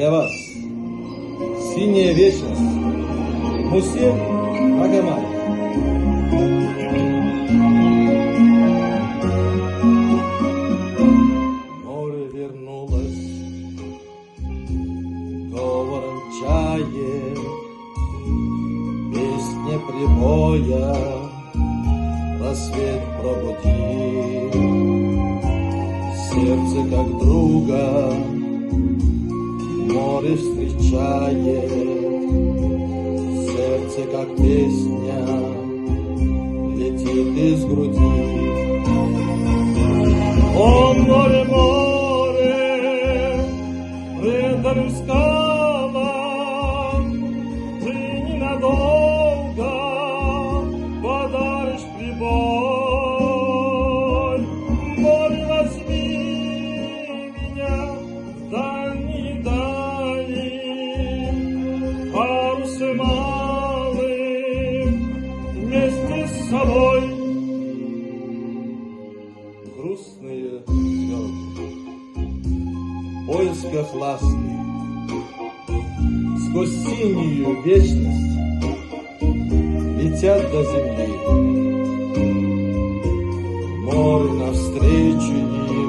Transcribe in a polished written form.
для вас синяя вечность. Мусе Магомаев. Море вернулось говором чае, песня прибоя рассвет пробудил. Сердце как друга море встречает, сердце как песня летит из груди. О, море, море, предали скалам, ты ненадолго подаришь прибой. Море, возьми меня в дальние дали, парусы малым вместе с собой. Грустные звезды в поисках ласки сквозь синюю вечность летят до земли. Море навстречу им